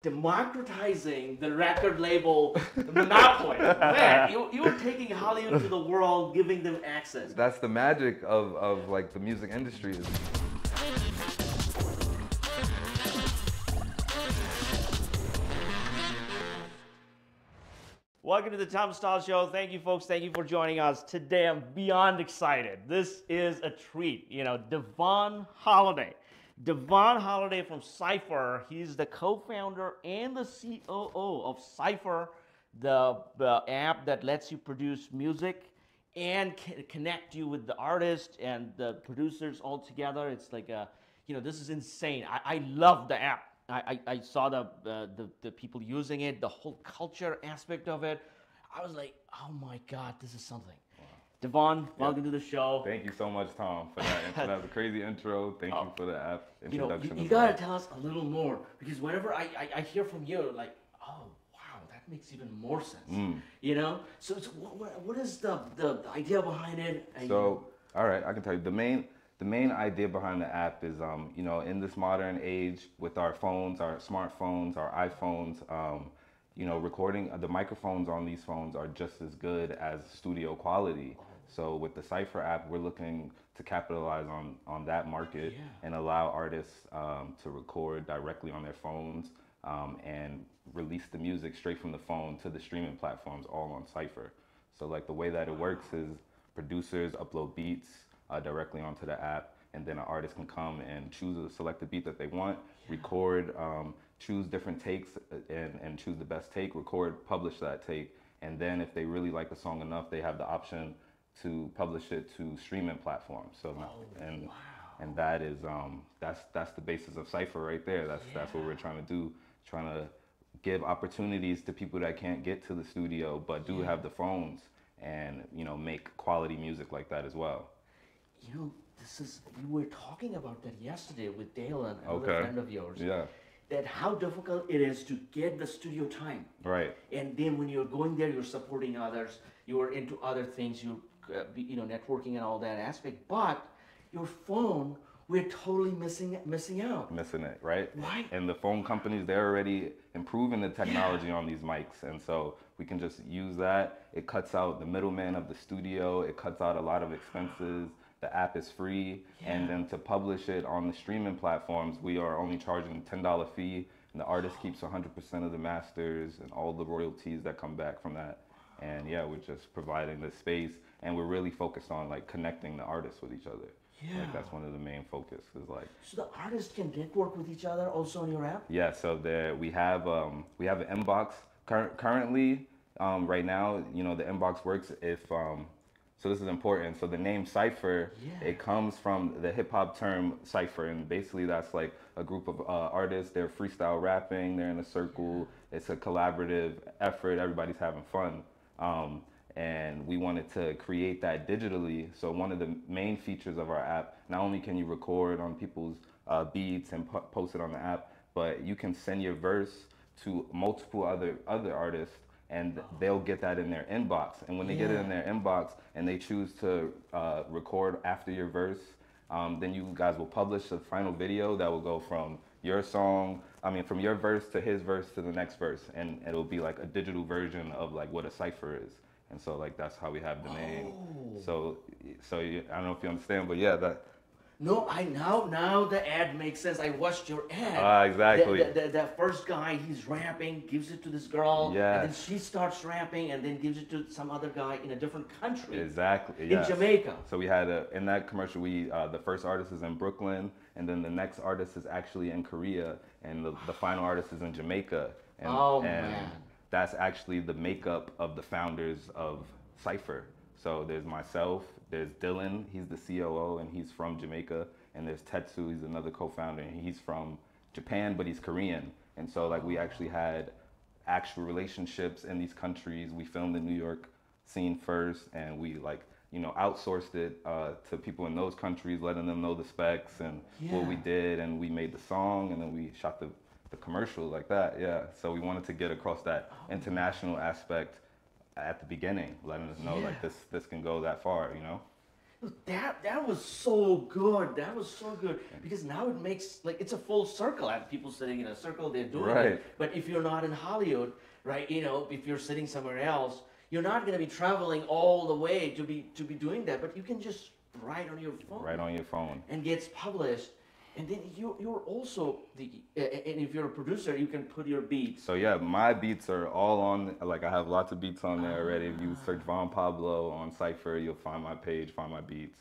democratizing the record label monopoly. Man, you were taking Hollywood to the world, giving them access. That's the magic of like the music industry. Welcome to the Tom Stahl Show. Thank you, folks. Thank you for joining us. Today, I'm beyond excited. This is a treat. You know, Devaughn Holliday. Devaughn Holliday from Cypher. He's the co-founder and the COO of Cypher, the app that lets you produce music and connect you with the artist and the producers all together. It's like a, you know, this is insane. I love the app. I saw the people using it, the whole culture aspect of it. I was like, oh my God, this is something. Wow. Devaughn, welcome to the show. Thank you so much, Tom, for that. That was a crazy intro. Thank you for the app introduction. You gotta tell us a little more, because whenever I hear from you, like, oh wow, that makes even more sense. You know, so what is the idea behind it? So, all right, I can tell you the main idea behind the app is, you know, in this modern age with our phones, our smartphones, our iPhones, you know, recording, the microphones on these phones are just as good as studio quality. So with the Cypher app, we're looking to capitalize on that market and allow artists to record directly on their phones and release the music straight from the phone to the streaming platforms, all on Cypher. So like the way that it works is producers upload beats directly onto the app, and then an artist can come and select the beat that they want, record, choose different takes and choose the best take, record, publish that take, and then if they really like the song enough, they have the option to publish it to streaming platforms. So and that is that's the basis of Cypher right there. That's what we're trying to do, trying to give opportunities to people that can't get to the studio but do have the phones, and you know, make quality music like that as well. You know, we were talking about that yesterday with Dale and another friend of yours. Yeah. That how difficult it is to get the studio time. Right. And then when you're going there, you're supporting others, you're into other things, you know, networking and all that aspect. But your phone, we're totally missing out. Missing it, right? Right. And the phone companies, they're already improving the technology on these mics, and so we can just use that. It cuts out the middleman of the studio. It cuts out a lot of expenses. The app is free, and then to publish it on the streaming platforms, we are only charging a $10 fee, and the artist keeps 100% of the masters and all the royalties that come back from that. And yeah, we're just providing the space, and we're really focused on like connecting the artists with each other. Yeah, like that's one of the main focus is like. So the artists can network with each other also on your app? Yeah, so we have an inbox currently. Right now, you know, the inbox works if. So this is important. So the name Cypher, it comes from the hip hop term Cypher, and basically that's like a group of artists. They're freestyle rapping. They're in a circle. It's a collaborative effort. Everybody's having fun, and we wanted to create that digitally. So one of the main features of our app, not only can you record on people's beats and post it on the app, but you can send your verse to multiple other artists, and they'll get that in their inbox. And when they get it in their inbox and they choose to record after your verse, then you guys will publish a final video that will go from your song, from your verse to his verse to the next verse. And it'll be like a digital version of like what a Cypher is. And so like that's how we have the name. So I don't know if you understand, but yeah, that. No, now the ad makes sense. I watched your ad. Exactly. That first guy, he's rapping, gives it to this girl, and then she starts rapping, and then gives it to some other guy in a different country. Exactly. In Jamaica. So we had in that commercial, the first artist is in Brooklyn, and then the next artist is actually in Korea, and the final artist is in Jamaica. And, man. That's actually the makeup of the founders of Cypher. So there's myself, there's Dylan, he's the COO and he's from Jamaica, and there's Tetsu, he's another co-founder, and he's from Japan, but he's Korean. And so like we actually had actual relationships in these countries. We filmed the New York scene first, and we like, you know, outsourced it to people in those countries, letting them know the specs and what we did, and we made the song, and then we shot the commercial like that, So we wanted to get across that international aspect at the beginning, letting us know like this can go that far, you know. That was so good. That was so good because now it makes like it's a full circle. And people sitting in a circle, they're doing Right. it. But if you're not in Hollywood, right? You know, if you're sitting somewhere else, you're not going to be traveling all the way to be doing that. But you can just write on your phone. Right on your phone. And gets published. And then you're also and if you're a producer, you can put your beats. So yeah, my beats are all on, like I have lots of beats on there already. If you search Von Pablo on Cypher, you'll find my page, find my beats.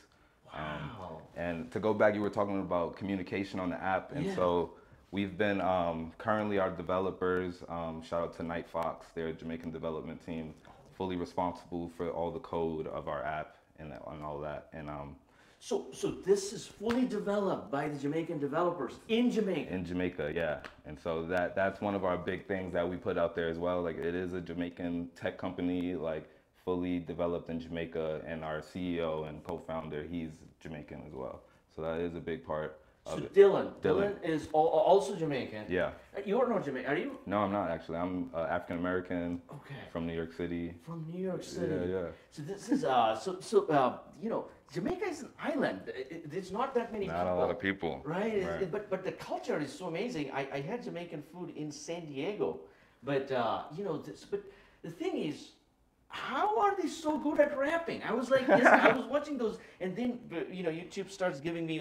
Wow. And to go back, you were talking about communication on the app. And so we've been, currently our developers, shout out to Night Fox, they're a Jamaican development team, fully responsible for all the code of our app and all that. And So this is fully developed by the Jamaican developers in Jamaica. in Jamaica, yeah. And so that's one of our big things that we put out there as well. Like it is a Jamaican tech company, like fully developed in Jamaica, and our CEO and co-founder, he's Jamaican as well. So that is a big part of it. Dylan is also Jamaican. Yeah. You're not Jamaican, are you? No, I'm not actually. I'm African American. Okay. From New York City. From New York City. Yeah. So this is you know, Jamaica is an island. There's not that many people. Not a lot of people. Right. But the culture is so amazing. I had Jamaican food in San Diego, but you know, but the thing is, how are they so good at rapping? I was like, this, I was watching those, and then you know, YouTube starts giving me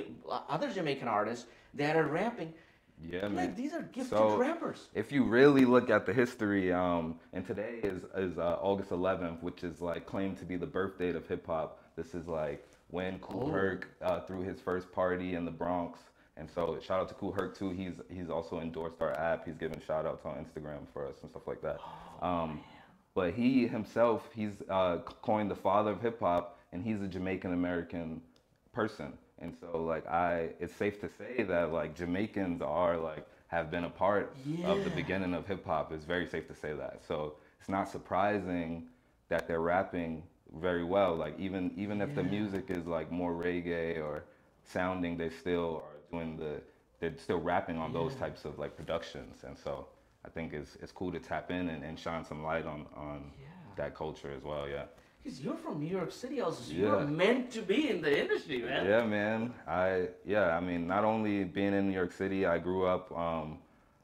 other Jamaican artists that are rapping. Yeah, man. Like these are gifted rappers. If you really look at the history, and today is August 11th, which is like claimed to be the birth date of hip hop. This is like when Kool Herc threw his first party in the Bronx. And so shout out to Kool Herc too. He's also endorsed our app. He's given shout outs on Instagram for us and stuff like that. But he himself, he's coined the father of hip hop, and he's a Jamaican American person. And so like it's safe to say that like Jamaicans are like have been a part of the beginning of hip hop. It's very safe to say that. So it's not surprising that they're rapping very well. Like even if the music is like more reggae or sounding, they still are doing they're still rapping on those types of like productions. And so I think it's cool to tap in and shine some light on that culture as well. Yeah. Because you're from New York City also, so you're meant to be in the industry, man. Yeah, man. I mean, not only being in New York City, I grew up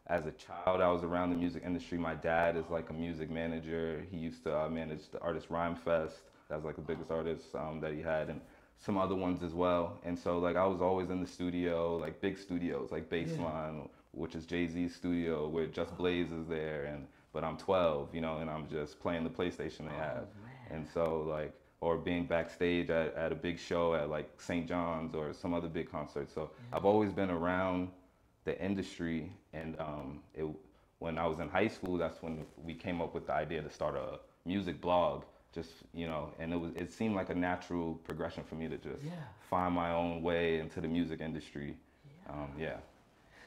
as a child. I was around the music industry. My dad is like a music manager. He used to manage the artist Rhyme Fest. That was like the biggest artist that he had, and some other ones as well. And so like I was always in the studio, like big studios, like Baseline, which is Jay-Z's studio, where Just Blaze is there, but I'm 12, you know, and I'm just playing the PlayStation they have. And so like, or being backstage at a big show at like St. John's or some other big concert. So I've always been around the industry, and when I was in high school, that's when we came up with the idea to start a music blog. Just, you know, and it seemed like a natural progression for me to just find my own way into the music industry.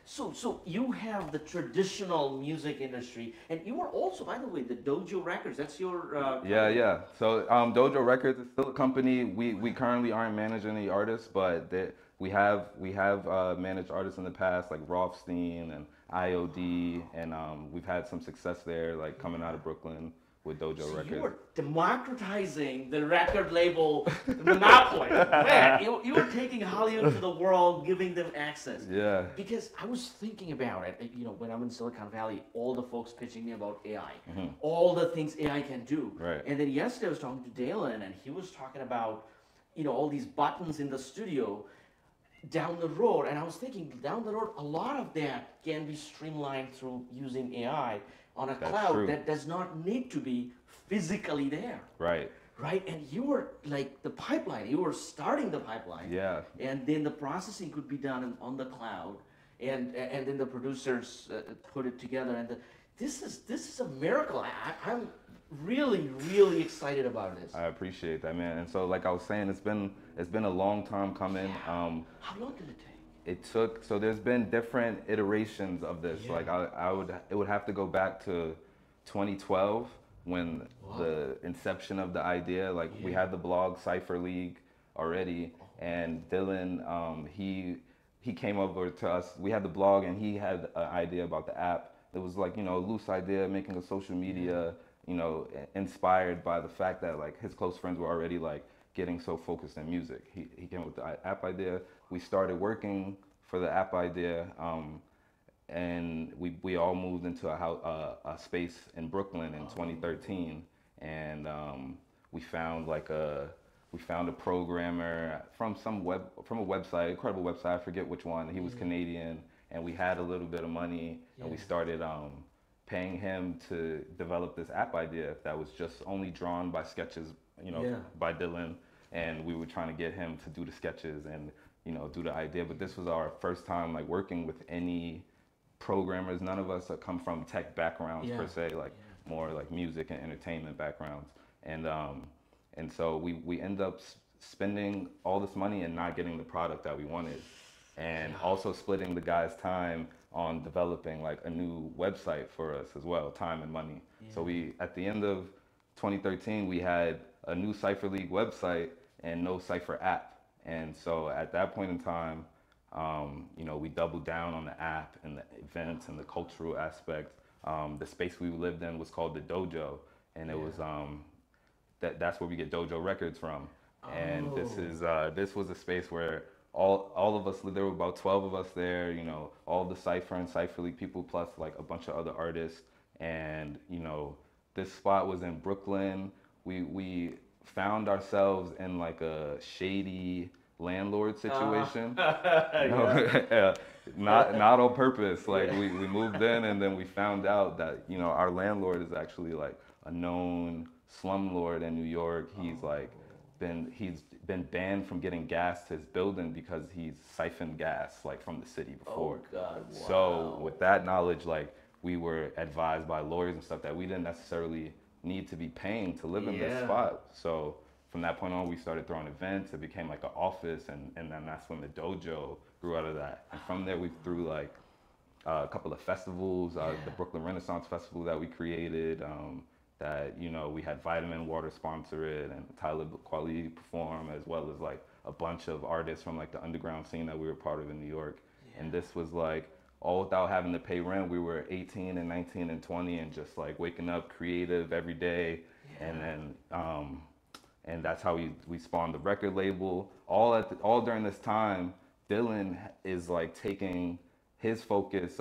So you have the traditional music industry, and you are also, by the way, the Dojo Records. That's your yeah. So Dojo Records is still a company. We currently aren't managing any artists, but we have managed artists in the past like Rothstein and IOD, and we've had some success there, like coming out of Brooklyn with Dojo Records. You were democratizing the record label monopoly. Man, you were taking Hollywood to the world, giving them access. Yeah. Because I was thinking about it, you know, when I'm in Silicon Valley, all the folks pitching me about AI, all the things AI can do. Right. And then yesterday I was talking to Dalen, and he was talking about, you know, all these buttons in the studio down the road, and I was thinking down the road, a lot of that can be streamlined through using AI on a cloud that does not need to be physically there. Right. Right, and you were like the pipeline. You were starting the pipeline. Yeah. And then the processing could be done on the cloud, and then the producers put it together. And this is a miracle. I'm really excited about this. I appreciate that, man. And so, like I was saying, it's been a long time coming. How long did it take? So there's been different iterations of this. Like it would have to go back to 2012 when the inception of the idea. Like we had the blog Cypher League already, and Dylan he came over to us. We had the blog, and he had an idea about the app. It was like, you know, a loose idea, making a social media, you know, inspired by the fact that like his close friends were already like getting so focused in music. He came with the app idea. We started working for the app idea, and we all moved into a space in Brooklyn in 2013, and we found we found a programmer from a website, incredible website. I forget which one. He was Canadian, and we had a little bit of money, and we started paying him to develop this app idea that was just only drawn by sketches, by Dylan, and we were trying to get him to do the sketches and do the idea. But this was our first time like working with any programmers. None of us come from tech backgrounds per se, more like music and entertainment backgrounds, and so we end up spending all this money and not getting the product that we wanted, and also splitting the guy's time on developing like a new website for us as well, time and money. So we, at the end of 2013, we had a new Cypher League website and no Cypher app. And so at that point in time, we doubled down on the app and the events and the cultural aspect. The space we lived in was called the Dojo, and it was that's where we get Dojo records from. And this was a space where all of us, there were about 12 of us there, all the Cypher and Cypher League people, plus like a bunch of other artists. And, this spot was in Brooklyn. We found ourselves in like a shady landlord situation. Not on purpose. Like we moved in, and then we found out that, our landlord is actually like a known slumlord in New York. He's been banned from getting gas to his building because he's siphoned gas like from the city before. Oh God! Wow. So with that knowledge, like we were advised by lawyers and stuff that we didn't necessarily need to be paying to live in this spot. So from that point on, we started throwing events. It became like an office, and then that's when the Dojo grew out of that. And from there, we threw like a couple of festivals, the Brooklyn Renaissance Festival that we created. That we had Vitamin Water sponsor it, and Talib Kweli perform, as well as like a bunch of artists from like the underground scene that we were part of in New York. And this was like all without having to pay rent. We were 18 and 19 and 20 and just like waking up creative every day. And then and that's how we spawned the record label. All during this time, Dylan is like taking his focus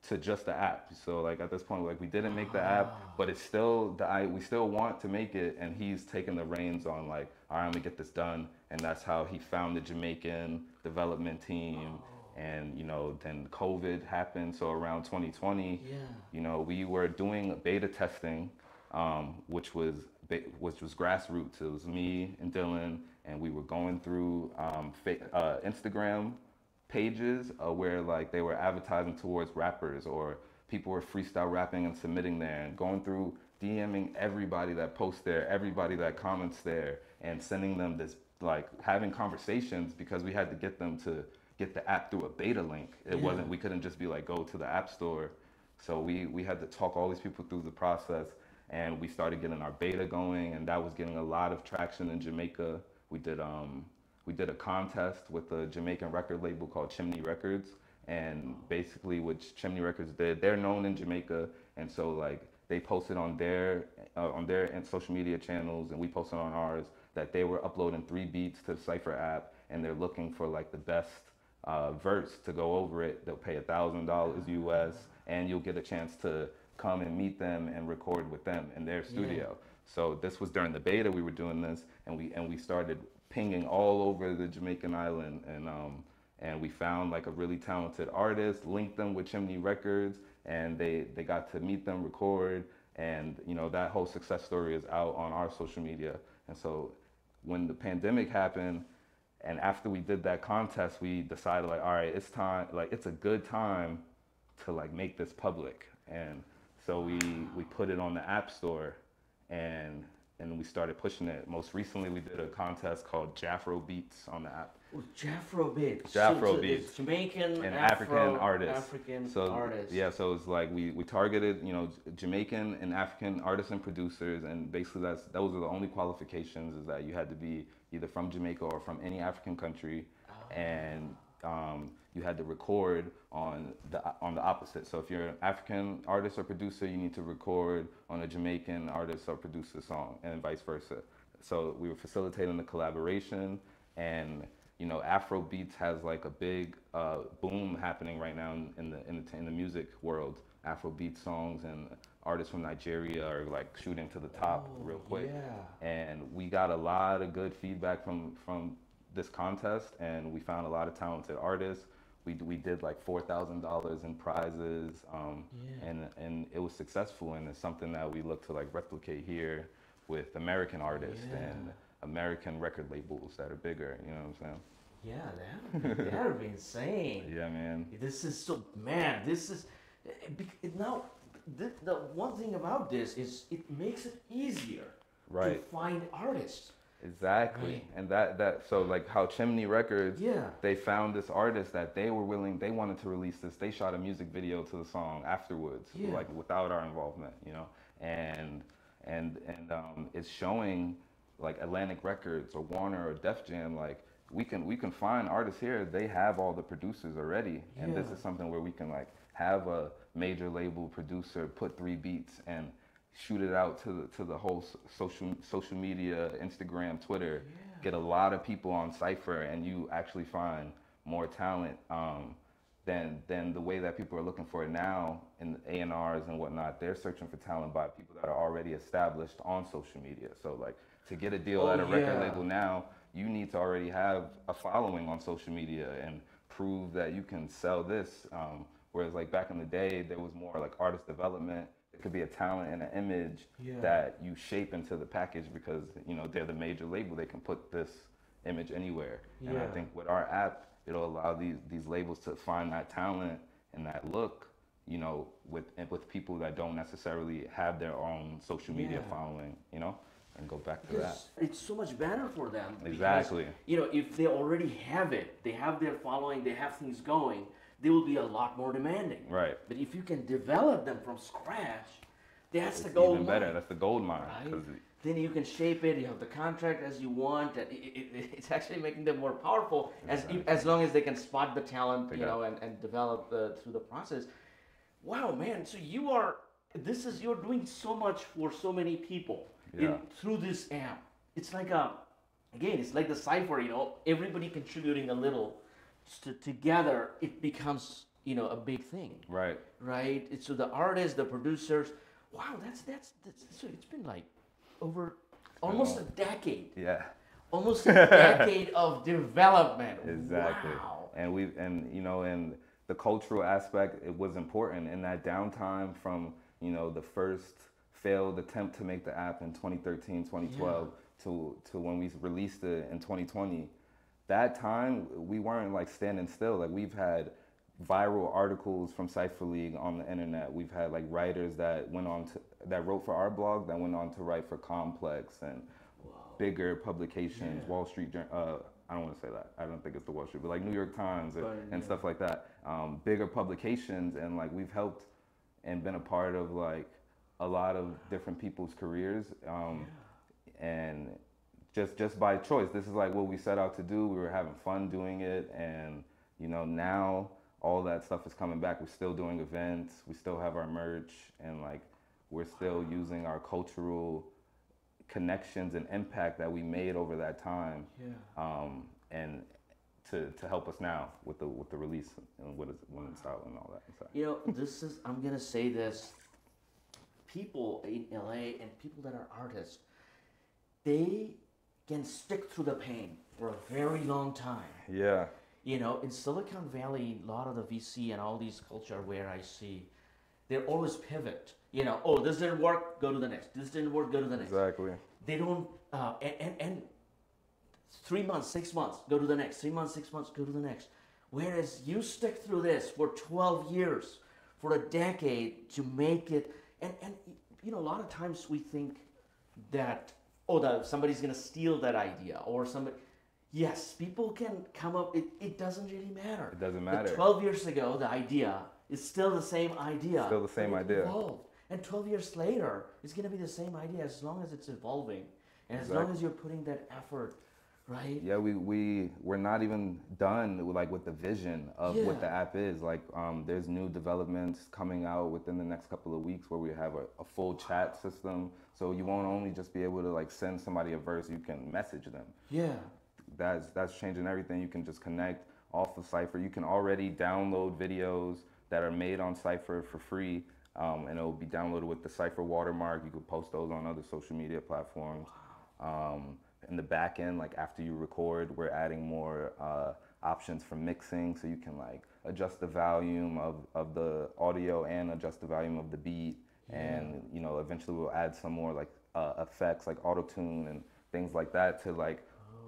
to just the app. So like at this point, like we didn't make the app, but it's still we still want to make it, and he's taking the reins on like, all right, I'm gonna get this done. And that's how he found the Jamaican development team. And then COVID happened. So around 2020, we were doing beta testing, which was grassroots. It was me and Dylan, and we were going through Instagram pages where like they were advertising towards rappers, or people were freestyle rapping and submitting there, and going through DMing everybody that posts there, everybody that comments there, and sending them this, like having conversations, because we had to get them to get the app through a beta link. We couldn't just be like, go to the app store. So we had to talk all these people through the process, and we started getting our beta going, and that was getting a lot of traction in Jamaica. We did a contest with a Jamaican record label called Chimney Records, and basically what Chimney Records did, they're known in Jamaica, and so like they posted on their social media channels, and we posted on ours, that they were uploading 3 beats to the Cypher app, and they're looking for like the best verse to go over it. They'll pay $1,000 US, and you'll get a chance to come and meet them and record with them in their studio. So this was during the beta. We were doing this, and we started pinging all over the Jamaican island, and we found like a really talented artist, linked them with Chimney Records, and they got to meet them, record, and that whole success story is out on our social media. And so when the pandemic happened, and after we did that contest, we decided like, all right, it's time, like it's a good time to like make this public. And so we put it on the App Store, and we started pushing it. Most recently, we did a contest called Jafro Beats on the app. Oh, Jafro Beats. Jafro so Beats. It's Jamaican and African artists. Artists. Yeah, so it's like we targeted Jamaican and African artists and producers, and basically those are the only qualifications, is that you had to be either from Jamaica or from any African country, and you had to record on the opposite. So if you're an African artist or producer, you need to record on a Jamaican artist or producer song, and vice versa. so we were facilitating the collaboration, and you know, Afro beats has like a big boom happening right now in the music world. Afro beat songs and artists from Nigeria are like shooting to the top real quick. Yeah. And we got a lot of good feedback from this contest, and we found a lot of talented artists. We did like $4,000 in prizes, and it was successful, and it's something that we look to like replicate here with American artists and American record labels that are bigger. You know what I'm saying? Yeah, that would be insane. Yeah, man. This is so, man, this is, now, the one thing about this is it makes it easier to find artists. Exactly. Right. And that so like how Chimney Records, Yeah. they found this artist that they wanted to release this. They shot a music video to the song afterwards, like without our involvement, you know. And it's showing like Atlantic Records or Warner or Def Jam, like we can find artists here. They have all the producers already, and this is something where we can like have a major label producer put 3 beats and shoot it out to the whole social media, Instagram, Twitter, get a lot of people on Cypher, and you actually find more talent than the way that people are looking for it now in A&Rs and whatnot. They're searching for talent by people that are already established on social media. So like to get a deal at a record label now, you need to already have a following on social media and prove that you can sell this. Whereas like back in the day, there was more like artist development. It could be a talent and an image that you shape into the package because, you know, they're the major label. They can put this image anywhere. And I think with our app, it'll allow these labels to find that talent and that look, you know, with people that don't necessarily have their own social media following, you know, and go back to that. It's so much better for them. Exactly. Because, you know, if they already have it, they have their following, they have things going, they will be a lot more demanding. Right. But if you can develop them from scratch, that's the gold Even mine. better. That's the gold mine. Right? Then you can shape it. You have the contract as you want. And it's actually making them more powerful as long as they can spot the talent, you know, and develop through the process. Wow, man! So you're doing so much for so many people through this app. It's like it's like the Cypher. You know, everybody contributing a little. Together, it becomes, you know, a big thing. Right. Right. So the artists, the producers. Wow, that's so it's been like over almost a decade. Yeah. Almost a decade of development. Exactly. Wow. And you know, and the cultural aspect, it was important in that downtime from, you know, the first failed attempt to make the app in 2013, 2012 to when we released it in 2020. That time, we weren't like standing still. Like we've had viral articles from Cypher League on the internet. We've had like writers that wrote for our blog that went on to write for Complex and bigger publications, Wall Street. I don't want to say that. I don't think it's the Wall Street, but like New York Times and stuff like that. Bigger publications, and like we've helped and been a part of like a lot of different people's careers, and just by choice. This is like what we set out to do. We were having fun doing it, and you know, now all that stuff is coming back. We're still doing events. We still have our merch, and like we're still using our cultural connections and impact that we made over that time, and to help us now with the release and when it's out and all that. So. You know, I'm gonna say this. People in LA and people that are artists, they can stick through the pain for a very long time. Yeah. You know, in Silicon Valley, a lot of the VC and all these culture where I see, they're always pivot. You know, oh, this didn't work, go to the next. This didn't work, go to the next. Exactly. They don't, and 3 months, 6 months, go to the next. 3 months, 6 months, go to the next. Whereas you stick through this for 12 years, for a decade to make it, and you know, a lot of times we think that, somebody's gonna steal that idea, or somebody. Yes, people can come up. It doesn't really matter. It doesn't matter. But 12 years ago, the idea is still the same idea. Still the same idea. Evolved. And 12 years later, it's gonna be the same idea as long as it's evolving, and as long as you're putting that effort, right? Yeah, we're not even done with the vision of what the app is. Like, there's new developments coming out within the next couple of weeks where we have a full chat system. So you won't only just be able to like send somebody a verse, you can message them. Yeah. That's changing everything. You can just connect off of Cypher. You can already download videos that are made on Cypher for free, and it will be downloaded with the Cypher watermark. You could post those on other social media platforms. In the back end, like after you record, we're adding more options for mixing, so you can like adjust the volume of the audio and adjust the volume of the beat. And you know, eventually we'll add some more like effects like auto tune and things like that to like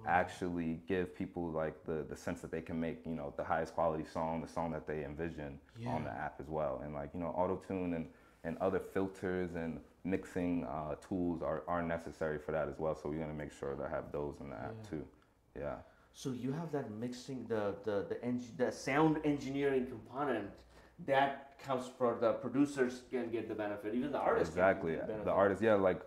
actually give people like the sense that they can make, you know, the highest quality song, the song that they envision on the app as well. And like, you know, auto tune and other filters and mixing tools are necessary for that as well. So we're gonna make sure to have those in the app too. Yeah. So you have that mixing, the sound engineering component that comes for the producers can get the benefit, even the artists. Exactly. Can get the benefit. The artists, yeah, like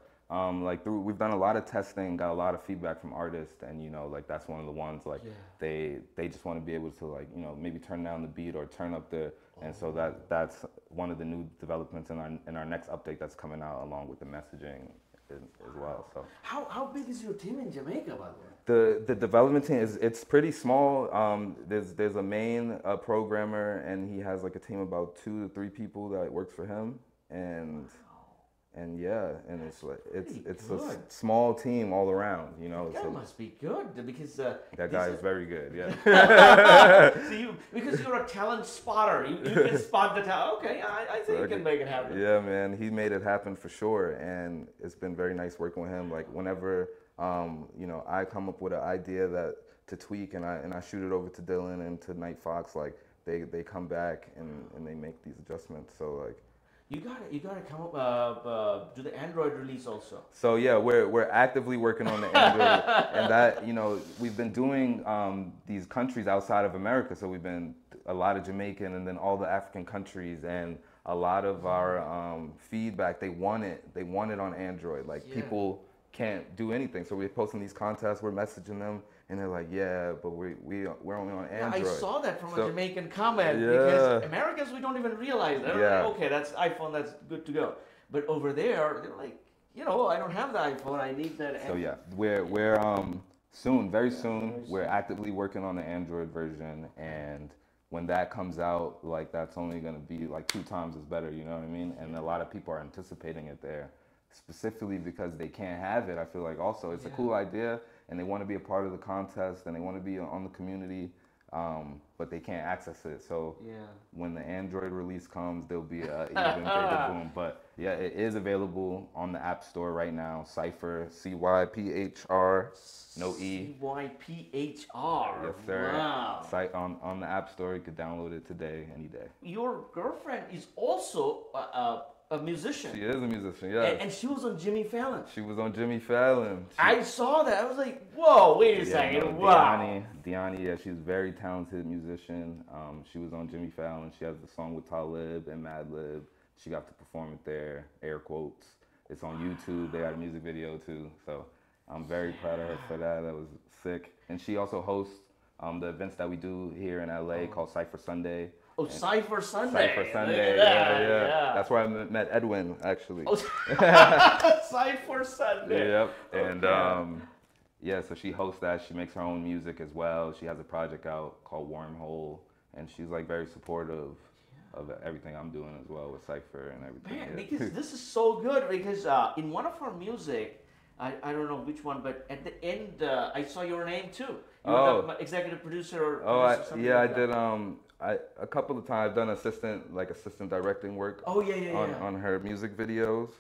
we've done a lot of testing, got a lot of feedback from artists, and you know, like that's one of the ones like they just want to be able to like, you know, maybe turn down the beat or turn up the, and so that's one of the new developments in our next update that's coming out along with the messaging as well. So how big is your team in Jamaica, by the way? the development team it's pretty small. There's a main programmer, and he has like a team of about 2 to 3 people that works for him, and yeah, and it's like it's a small team all around, you know. That must be good because that guy is very good. Yeah. So because you're a talent spotter, you can spot the talent. Okay, I think you can make it happen. Yeah, man, he made it happen for sure, and it's been very nice working with him. Like whenever you know, I come up with an idea that to tweak, and I shoot it over to Dylan and to Night Fox, like they come back and they make these adjustments. So like. You gotta come up do the Android release also. So yeah, we're actively working on the Android, and that, you know, we've been doing these countries outside of America. So we've been a lot of Jamaican and then all the African countries, and a lot of our feedback, they want it on Android. Like people can't do anything, so we're posting these contests, we're messaging them, and they're like, yeah, but we're only on Android. Yeah, I saw that from a Jamaican comment, because Americans, we don't even realize that. Like, okay, that's iPhone, that's good to go. But over there, they're like, you know, I don't have the iPhone, I need that. So yeah, we're soon, very soon, we're actively working on the Android version, and when that comes out, like that's only gonna be like 2 times as better, you know what I mean? And a lot of people are anticipating it there, specifically because they can't have it. I feel like also it's a cool idea, and they want to be a part of the contest, and they want to be on the community, but they can't access it. So when the Android release comes, there'll be an even bigger boom. But yeah, it is available on the App Store right now. Cypher, Cyphr, no E. Cyphr. Yes, sir. Wow. On the App Store, you could download it today, any day. Your girlfriend is also a musician. She is a musician, yeah. And she was on Jimmy Fallon. She was on Jimmy Fallon. I saw that. I was like, whoa, wait a second. No, wow. Diani, yeah, she's a very talented musician. She was on Jimmy Fallon. She has the song with Talib and Madlib. She got to perform it there, air quotes. It's on YouTube. They got a music video too. So I'm very proud of her for that. That was sick. And she also hosts the events that we do here in LA called Cypher Sunday. Oh, Cypher Sunday. Cypher Sunday, yeah. That's where I met Edwin, actually. Oh, Cypher Sunday. Yep. And yeah, so she hosts that. She makes her own music as well. She has a project out called Wormhole, and she's like very supportive of everything I'm doing as well with Cypher and everything. Man, because this is so good, because in one of our music, I don't know which one, but at the end, I saw your name too. You were the executive producer or something yeah, like I did. A couple of times I've done assistant directing work. On her music videos,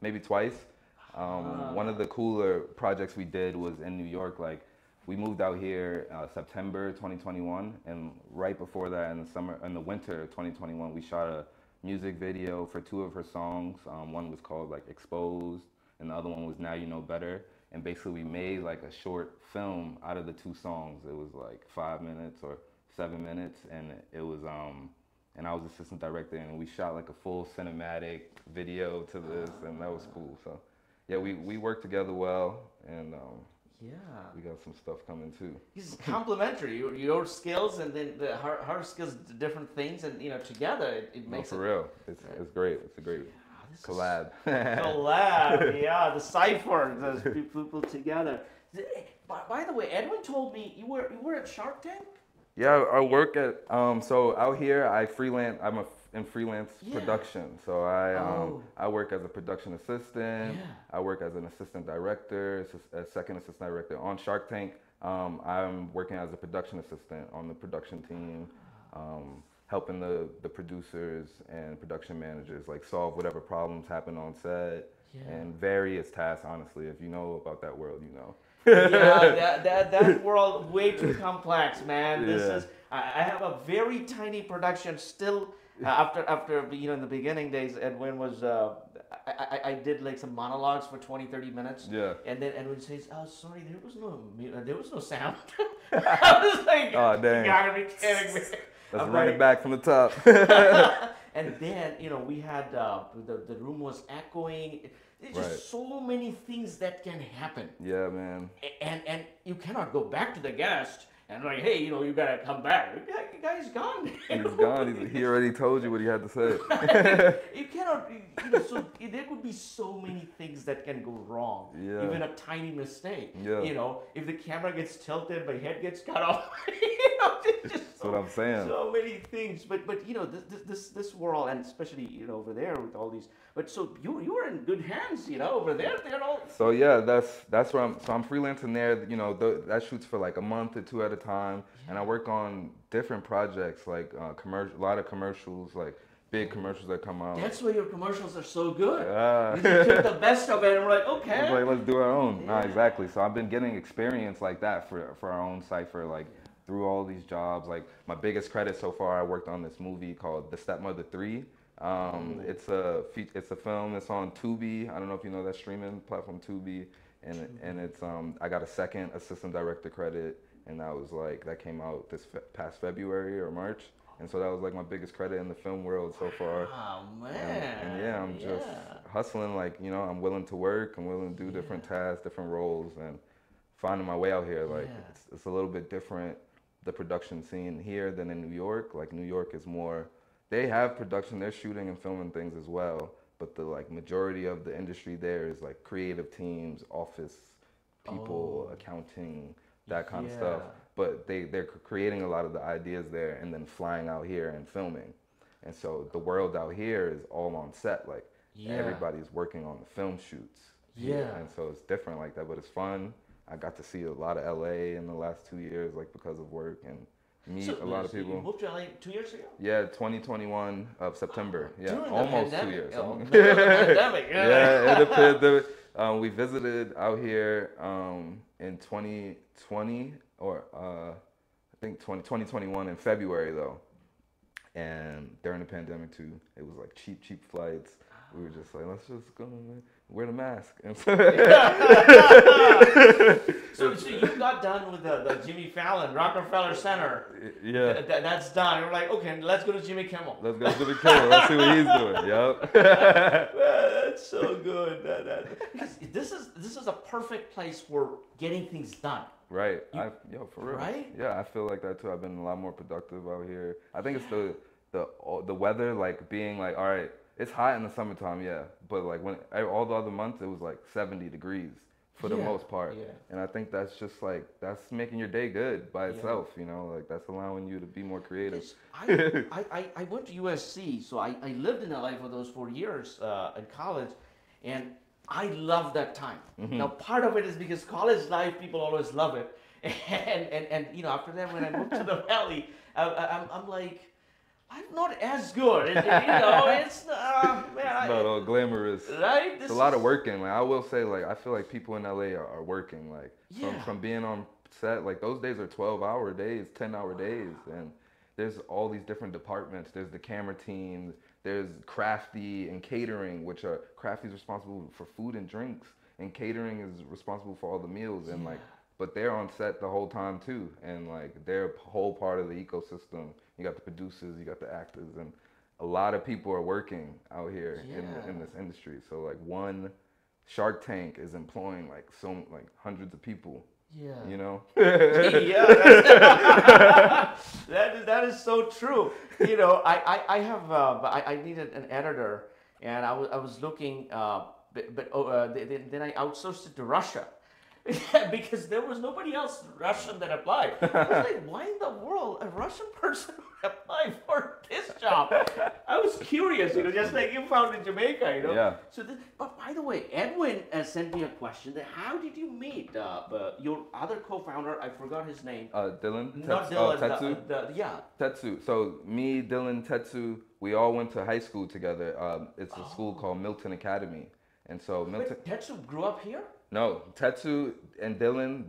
maybe twice. One of the cooler projects we did was in New York. Like we moved out here September 2021, and right before that, in the winter of 2021, we shot a music video for 2 of her songs. One was called like Exposed, and the other one was Now You Know Better. And basically we made like a short film out of the 2 songs. It was like 5 minutes or 7 minutes, and it was and I was assistant director, and we shot like a full cinematic video to this, and that was cool. So yeah, we worked together well, and Yeah. We got some stuff coming too. It's complementary. Your skills and then her skills, different things, and together it No, makes for it. real. It's great. It's a great This is collab. collab, yeah, the Cypher, those people together. By the way, Edwin told me you were at Shark Tank. Yeah, I work at so out here I freelance. In freelance Yeah. production. So I work as a production assistant. Yeah. I work as an assistant director, a second assistant director on Shark Tank. I'm working as a production assistant on the production team, helping the producers and production managers like solve whatever problems happen on set and various tasks. Honestly, if you know about that world, you know. Yeah, that world way too complex, man. This is I have a very tiny production still. After in the beginning days, Edwin was I did like some monologues for 20-30 minutes. Yeah. And then Edwin says, "Oh, sorry, there was no sound." I was like, "Oh, dang. You gotta be kidding me." Let's run it back from the top. And then we had the room was echoing. There's just so many things that can happen. Yeah, man. And you cannot go back to the guest and like, hey, you gotta come back. The guy's gone. He's gone. He already told you what he had to say. You cannot. So there could be so many things that can go wrong. Yeah. Even a tiny mistake. Yeah. If the camera gets tilted, my head gets cut off. That's what I'm saying. So many things, but this world, and especially over there with all these. But so you were in good hands, over there. They're all. So yeah, that's where I'm freelancing there. That shoots for like a month or two at a time, and I work on different projects like a lot of commercials, like big commercials that come out. That's why your commercials are so good. You took the best of it, and we're like, okay. I was like, let's do our own. Yeah. No, exactly. So I've been getting experience like that for our own Cypher, like through all these jobs. Like my biggest credit so far, I worked on this movie called The Stepmother 3. It's a film. It's on Tubi. I don't know if you know that streaming platform, Tubi, and it's I got a second assistant director credit, and that came out this past February or March, and so that was like my biggest credit in the film world so far. Oh man! And yeah, I'm just hustling. Like I'm willing to work. I'm willing to do different tasks, different roles, and finding my way out here. Like it's a little bit different, the production scene here than in New York. Like New York is more. They have production, they're shooting and filming things as well, but the majority of the industry there is like creative teams, office people, accounting, that kind of stuff. But they're creating a lot of the ideas there and then flying out here and filming. And so the world out here is all on set, like everybody's working on the film shoots. Yeah. And so it's different like that, but it's fun. I got to see a lot of LA in the last 2 years, like because of work, and meet a lot of people. You moved to LA 2 years ago? Yeah, 2021 of September. Yeah, during almost the 2 pandemic. years. During the pandemic. Yeah, the pandemic. We visited out here in 2020 or I think 2021 in February though. And during the pandemic too, it was like cheap flights. We were just like, let's just go wear the mask. And so you got done with the Jimmy Fallon, Rockefeller Center. Yeah. That's done. We're like, okay, let's go to Jimmy Kimmel. Let's go to Jimmy Kimmel. Let's see what he's doing. Yep. That's so good. This is a perfect place for getting things done. Right. For real. Right? Yeah, I feel like that too. I've been a lot more productive out here. I think it's the weather, like being like, all right, it's hot in the summertime, yeah, but like when all the other months it was like 70 degrees for the most part, and I think that's just like that's making your day good by itself, like that's allowing you to be more creative. I went to USC, so I lived in LA for those 4 years in college, and I love that time. Mm-hmm. Now part of it is because college life, people always love it, and after that when I moved to the Valley, I'm like. I'm not as good. It's not all glamorous. Right? It's a lot of working. Like I will say, like I feel like people in LA are working. Like from being on set, like those days are 12-hour days, 10-hour days, and there's all these different departments. There's the camera team. There's crafty and catering, which are crafty's responsible for food and drinks, and catering is responsible for all the meals and like. But they're on set the whole time too, and like they're a whole part of the ecosystem. You got the producers, you got the actors, and a lot of people are working out here in this industry. So like one Shark Tank is employing like hundreds of people. Yeah. You know. Yeah, that is so true. You know, I have I needed an editor, and I was looking, then I outsourced it to Russia. Because there was nobody else Russian that applied. I was like, why in the world a Russian person would apply for this job? I was curious, you know, just like you found in Jamaica, you know. Yeah. So, but by the way, Edwin sent me a question. That how did you meet your other co-founder? I forgot his name. Dylan. Not Dylan. Tetsu. Yeah. Tetsu. So me, Dylan, Tetsu, we all went to high school together. It's a school called Milton Academy, and so Milton. Wait, Tetsu grew up here? No, Tetsu and Dylan,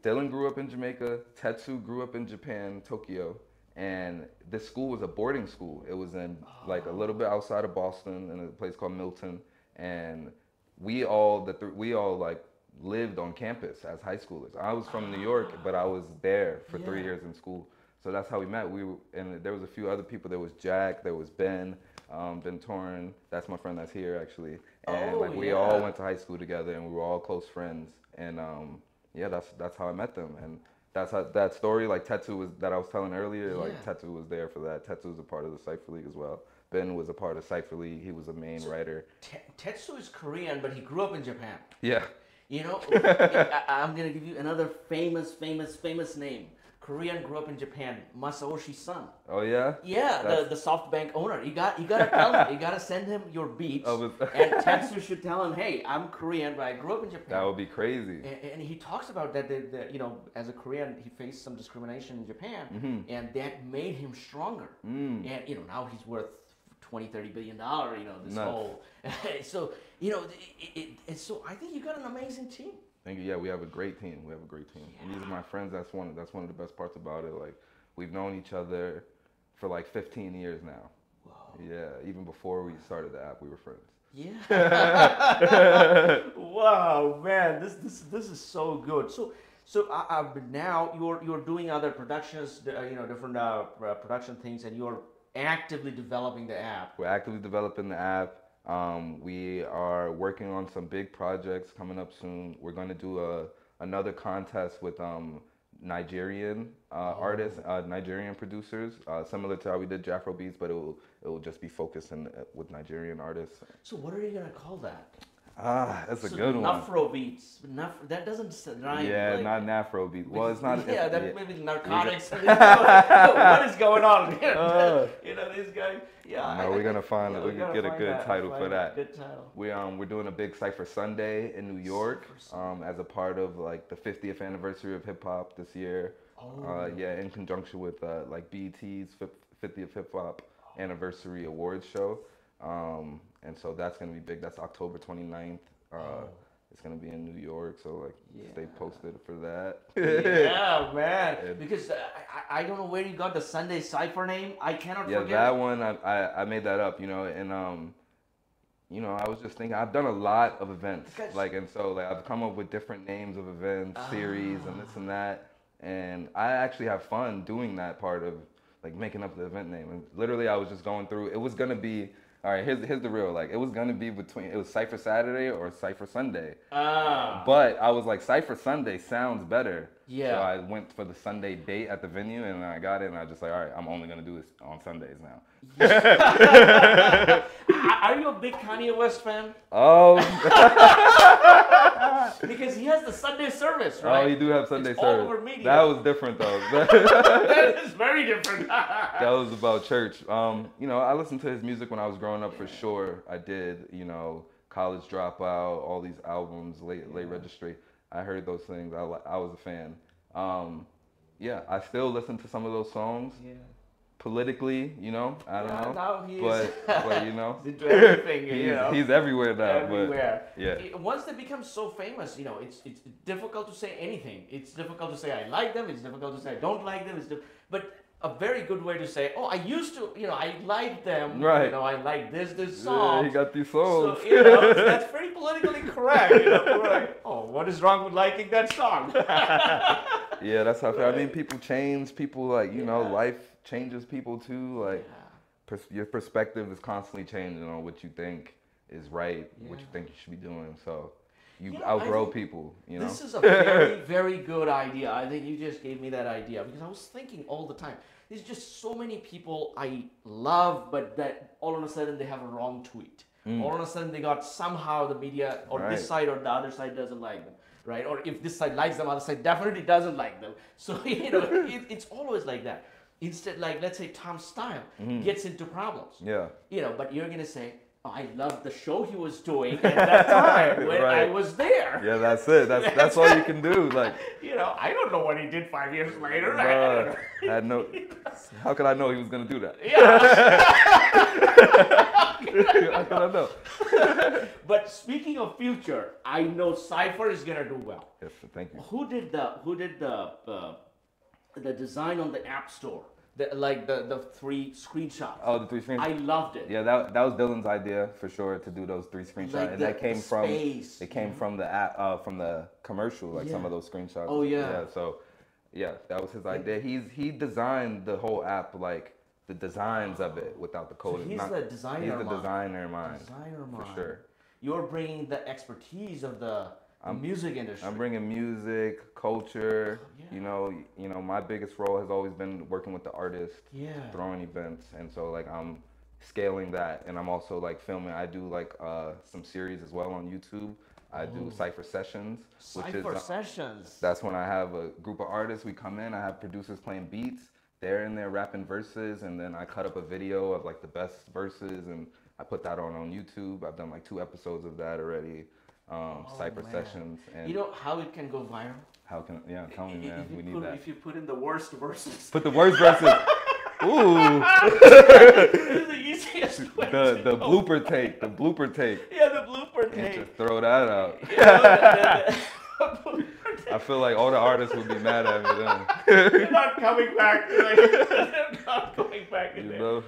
Dylan grew up in Jamaica, Tetsu grew up in Japan, Tokyo, and this school was a boarding school. It was in like a little bit outside of Boston in a place called Milton, and we all like lived on campus as high schoolers. I was from New York, but I was there for 3 years in school. So that's how we met. And there was a few other people. There was Jack, there was Ben, Ben Torrin. That's my friend that's here actually. And we all went to high school together, and we were all close friends. And that's how I met them. And that's how that story, like Tetsu was that I was telling earlier. Like Tetsu was there for that. Tetsu was a part of the Cypher League as well. Ben was a part of Cypher League. He was a main writer. Tetsu is Korean, but he grew up in Japan. Yeah. You know, I'm gonna give you another famous name. Korean, grew up in Japan. Masaoshi's son. Oh yeah. Yeah, the SoftBank owner. You gotta tell him. You gotta send him your beats. And Tetsu should tell him, hey, I'm Korean, but I grew up in Japan. That would be crazy. And he talks about that. You know, as a Korean, he faced some discrimination in Japan, and that made him stronger. And you know, now he's worth $20-30 billion. You know, this whole. So you know, so I think you got an amazing team. Thank you. Yeah, we have a great team. We have a great team. And these are my friends. That's one of the best parts about it. Like, we've known each other for like 15 years now. Wow. Yeah, even before we started the app, we were friends. Yeah. Wow, man, this is so good. So now you're doing other productions, you know, different production things, and you're actively developing the app. We're actively developing the app. We are working on some big projects coming up soon. We're going to do another contest with Nigerian artists, Nigerian producers, similar to how we did Jafro Beats, but it will just be focused with Nigerian artists. So what are you going to call that? That's a good one. Nafro beats. That doesn't rhyme. Yeah, not Nafro beats. Well, it's not. Yeah, maybe narcotics. What is going on here? You know, these guys. Yeah. No, we're gonna find it. We can get a good title for that. Good title. We're doing a big Cypher Sunday in New York, as a part of like the 50th anniversary of hip hop this year. Yeah, in conjunction with like BET's 50th hip hop anniversary awards show. And so that's going to be big. That's October 29th. It's going to be in New York. So, like, stay posted for that. Yeah, man. Because I don't know where you got the Sunday Cypher name. I cannot forget. Yeah, that one, I made that up, you know. And, you know, I was just thinking, I've done a lot of events. And so, like, I've come up with different names of events, series, and this and that. And I actually have fun doing that part of, like, making up the event name. And literally, I was just going through, it was going to be, all right, here's the real, like, it was going to be it was Cypher Saturday or Cypher Sunday. But I was like, Cypher Sunday sounds better. Yeah. So I went for the Sunday date at the venue, and I got it, and I was just like, all right, I'm only going to do this on Sundays now. Are you a big Kanye West fan? Oh. Because he has the Sunday service, right? Oh, you do have Sunday service. All over media. That was different, though. That is very different. That was about church. You know, I listened to his music when I was growing up, for sure. I did, you know, College Dropout, all these albums, late registry. I heard those things. I was a fan. Yeah, I still listen to some of those songs. Yeah. Politically, you know, I don't know. Now he but you know, he's into everything, you know. He's everywhere now. Everywhere. But, yeah. Once they become so famous, you know, it's difficult to say anything. It's difficult to say I like them. It's difficult to say I don't like them. But a very good way to say, oh, I used to, you know, I liked them. Right. You know, I like this song. Yeah, he got these songs. So, you know, that's very politically correct. You know, we're like, oh, what is wrong with liking that song? Yeah, that's how I mean, people change. People, like, you know, life changes people too. Like, your perspective is constantly changing on what you think is right, what you think you should be doing. So you Yeah, outgrow people. You know. This is a very, very good idea. I think you just gave me that idea because I was thinking all the time. There's just so many people I love, but that all of a sudden they have a wrong tweet. All of a sudden they got somehow the media or this side or the other side doesn't like them, right? Or if this side likes them, other side definitely doesn't like them. So it's always like that. Instead, like let's say Tom Style gets into problems. Yeah. But you're gonna say, oh, I love the show he was doing at that time when I was there. Yeah, that's it. That's all you can do. Like, I don't know what he did 5 years later. I had no. How could I know he was gonna do that? Yeah. How could I know? But speaking of future, I know Cypher is gonna do well. Yes, thank you. Who did the design on the App Store? The 3 screenshots. Oh, the 3 screenshots. I loved it. Yeah, that was Dylan's idea for sure to do those 3 screenshots, Like and that came from space. it came from the app, from the commercial, like some of those screenshots. Oh yeah. Yeah. So, yeah, that was his idea. He designed the whole app, like the designs of it, without the code. So he's the designer. He's the designer mind. Designer mind. For sure. You're bringing the expertise of the music industry. I'm bringing music, culture. Yeah. You know, my biggest role has always been working with the artist, Yeah. throwing events, and so like I'm scaling that, and I'm also like filming. I do like some series as well on YouTube. I do Cypher sessions, Cypher sessions. That's when I have a group of artists. We come in. I have producers playing beats. They're in there rapping verses, and then I cut up a video of like the best verses, and I put that on YouTube. I've done like 2 episodes of that already. Cypher sessions. And you know how it can go viral? How can, tell me, man, we need that. If you put in the worst verses. Put the worst verses. Ooh. This is the easiest way The blooper take. The blooper take. Yeah, the blooper And take. just throw that out. I feel like all the artists would be mad at me then. They're not coming back. They're not going back in there. know?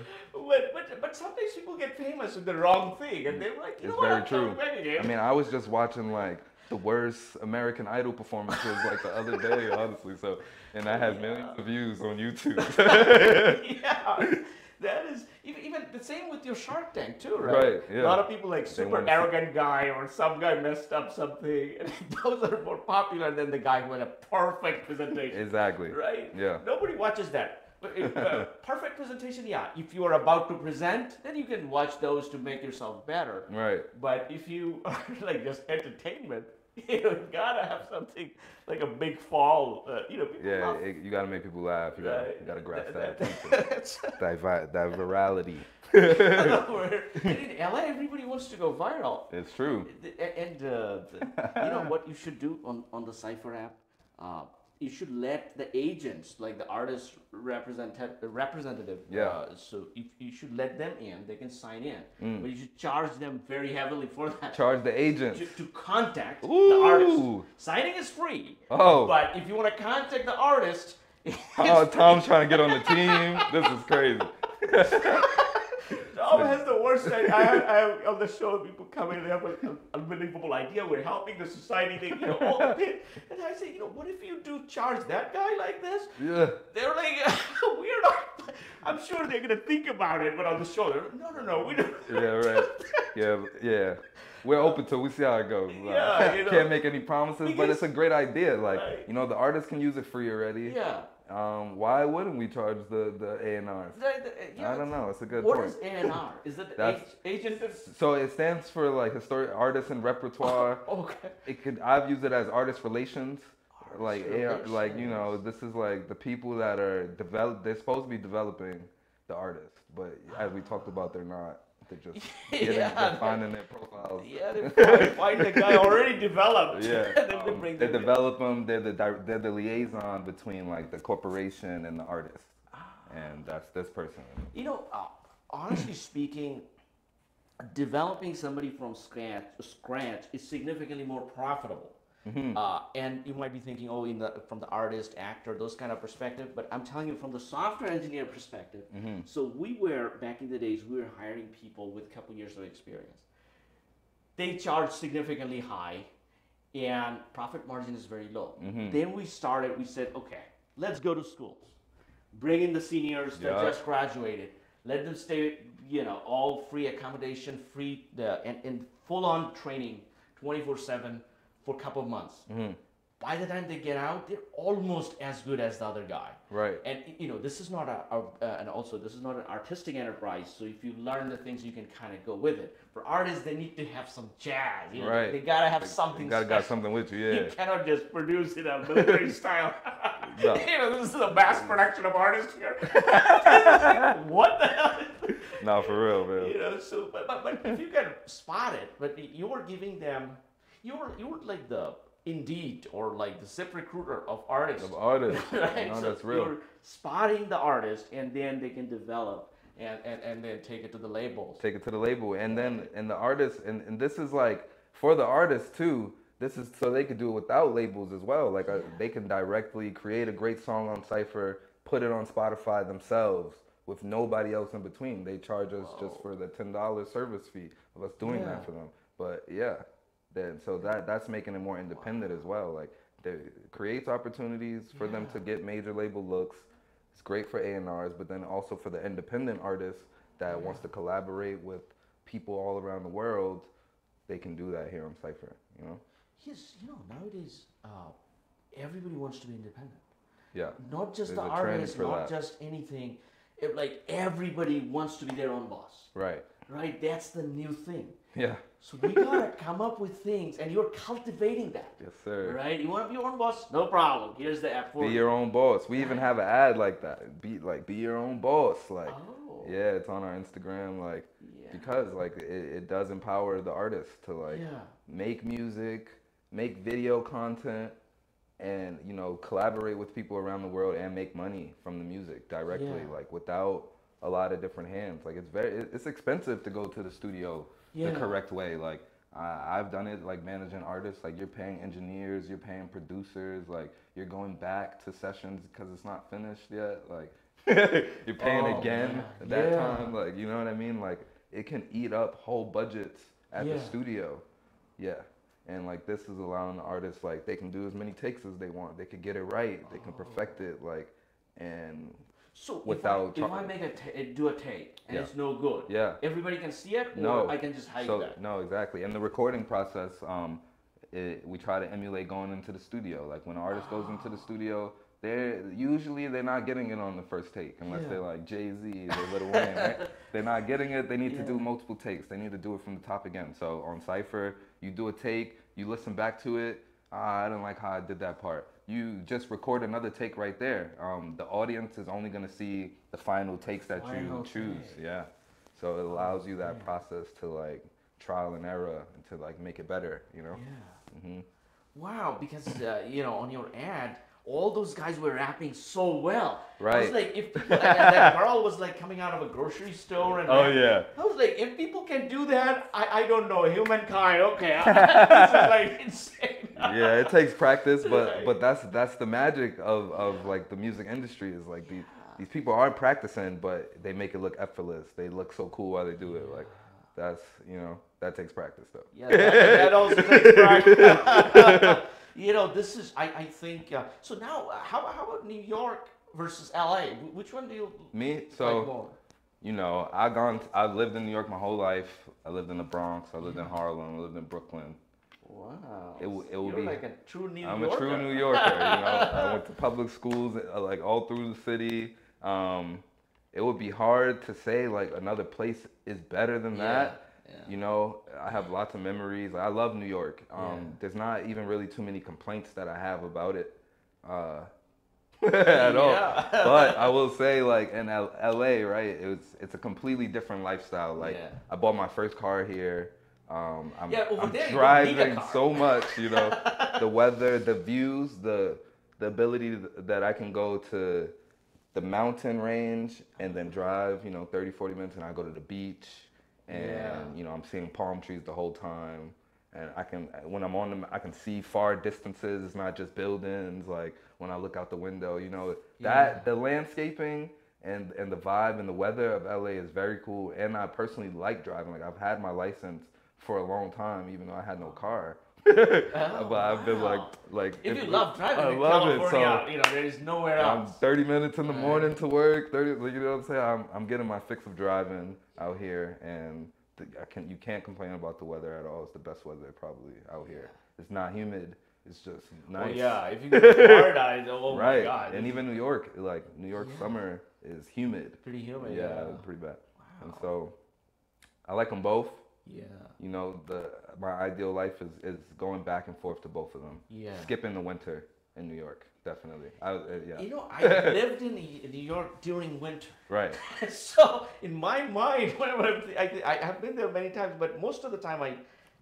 But sometimes people get famous with the wrong thing, and they're like, It's very true. I mean, I was just watching like the worst American Idol performances like the other day, honestly. So, and I had millions of views on YouTube. Yeah, that is even the same with your Shark Tank too, right? Right. Yeah. A lot of people like super arrogant guy or some guy messed up something, and those are more popular than the guy who had a perfect presentation. Exactly. Right. Yeah. Nobody watches that. Perfect presentation, yeah. If you are about to present, then you can watch those to make yourself better. Right. But if you are like just entertainment, you gotta have something like a big fall. People love. You gotta make people laugh. You gotta grasp that attention. that virality. And in LA, everybody wants to go viral. It's true. And you know what you should do on the Cypher app? You should let the agents, like the artist representative, so you should let them in. They can sign in, but you should charge them very heavily for that. Charge the agents to contact the artist. Signing is free. Oh, but if you want to contact the artist, Tom's trying to get on the team. This is crazy. Tom has the worst idea. I have on the show, people come in, they have an unbelievable idea. We're helping the society, all the bit. And I say, what if you do charge that guy like this? Yeah. They're like, we're not. I'm sure they're going to think about it, but on the show, they're like, no, we don't. Yeah, right. Yeah. We're open to it. We see how it goes. Can't make any promises, but it's a great idea. Like, the artists can use it free already. Yeah. Why wouldn't we charge the A&Rs? I don't know. It's a good point. What is A&R? Is it the agent? So it stands for like historic artists and repertoire. Okay. I've used it as artist relations. This is like the people that are they're supposed to be developing the artist, but as we talked about, they're not. They're just they're finding their profiles. Yeah, they find the guy already developed. Yeah, then they develop them. They're the liaison between like the corporation and the artist, and that's this person. Honestly speaking, developing somebody from scratch is significantly more profitable. Mm-hmm. And you might be thinking, from the artist, actor, those kind of perspective, but I'm telling you from the software engineer perspective. Mm-hmm. So back in the days, we were hiring people with a couple years of experience. They charge significantly high, and profit margin is very low. Mm-hmm. Then we said, okay, let's go to schools. Bring in the seniors that just graduated. Let them stay, all free accommodation, free, and full-on training, 24/7. for a couple of months. By the time they get out, they're almost as good as the other guy. Right. And this is not and also this is not an artistic enterprise. So if you learn the things, you can kind of go with it. For artists, they need to have some jazz. Right. They gotta have something. You gotta got something with you. Yeah. You cannot just produce it in a military style. No. This is a mass production of artists here. What the hell? No, for real, man. So but if you can spot it, but you're giving them, you're like the Indeed or like the Cypher recruiter of artists. Of artists. Right? No, So that's real. you're spotting the artist, and then they can develop and then take it to the labels. Take it to the label, and then the artists, and this is like for the artists too. This is so they could do it without labels as well. Like they can directly create a great song on Cypher, put it on Spotify themselves with nobody else in between. They charge us just for the $10 service fee of us doing that for them. But yeah. Then so that's making it more independent as well. Like it creates opportunities for them to get major label looks. It's great for A&Rs, but then also for the independent artist that wants to collaborate with people all around the world, they can do that here on Cypher. Yes, nowadays everybody wants to be independent. Yeah. Not just There's the a trend artist, for not that. just anything. Like everybody wants to be their own boss. Right. Right. That's the new thing. Yeah. So we gotta come up with things, and you're cultivating that. Yes, sir. Right? You want to be your own boss? No problem. Here's the app for Be you. your own boss. We even have an ad like that. Be your own boss. Like, Oh. yeah, it's on our Instagram. Like, because like it does empower the artist to like make music, make video content, and collaborate with people around the world and make money from the music directly. Like without a lot of different hands. Like it's expensive to go to the studio the correct way. Like I've done it, like managing artists. Like you're paying engineers, you're paying producers. Like you're going back to sessions because it's not finished yet. Like you're paying again at that time. Like you know what I mean? Like it can eat up whole budgets at the studio. Yeah. And like this is allowing the artists, like they can do as many takes as they want. They can get it right. They can perfect it. Like and. So without if I make do a take and it's no good, everybody can see it, or I can just hide that. No, exactly. In the recording process, we try to emulate going into the studio. Like when an artist goes into the studio, they're not getting it on the first take unless they're like Jay-Z or Lil Wayne. Right? They're not getting it. They need to do multiple takes. They need to do it from the top again. So on Cypher, you do a take, you listen back to it. I don't like how I did that part. You just record another take right there. The audience is only going to see the final takes that you choose. Yeah. So it allows you that process to like trial and error and to like make it better, Yeah. Mm-hmm. Wow, because on your ad, all those guys were rapping so well. Right. I was like, if that girl was like coming out of a grocery store and yeah. I was like, if people can do that, I don't know, humankind. Okay, this is like insane. Yeah, it takes practice, but that's the magic of like the music industry is like these people aren't practicing, but they make it look effortless. They look so cool while they do it. Like that's that takes practice though. Yeah, that also takes practice. This is I think so. Now, how about New York versus LA? Which one do you like more? I've lived in New York my whole life. I lived in the Bronx. I lived in Harlem. I lived in Brooklyn. Wow. You're like a true New Yorker. I'm a true New Yorker. I went to public schools like all through the city. It would be hard to say like another place is better than that. Yeah. I have lots of memories. I love New York. There's not even really too many complaints that I have about it at all. But I will say, like in LA, right? It's a completely different lifestyle. Like I bought my first car here. I'm driving so much. The weather, the views, the ability that I can go to the mountain range and then drive, 30, 40 minutes, and I go to the beach. And I'm seeing palm trees the whole time, and when I'm on them, I can see far distances. It's not just buildings. Like when I look out the window, that the landscaping and the vibe and the weather of LA is very cool. And I personally like driving. Like I've had my license for a long time, even though I had no car. But I've been like if you love driving, I love California, it. So there is nowhere else. I'm 30 minutes in the morning to work. 30, you know what I'm saying? I'm getting my fix of driving out here, and you can't complain about the weather at all. It's the best weather probably out here. It's not humid. It's just nice. Oh yeah, if you go to Florida, oh Right. my God. And even New York, like New York summer is humid. Pretty humid. Yeah, pretty bad. Wow. And so I like them both. Yeah. You know, my ideal life is going back and forth to both of them. Yeah. Skipping the winter in New York, definitely. Yeah. You know, I lived in New York during winter. Right. So in my mind, whenever I have been there many times, but most of the time I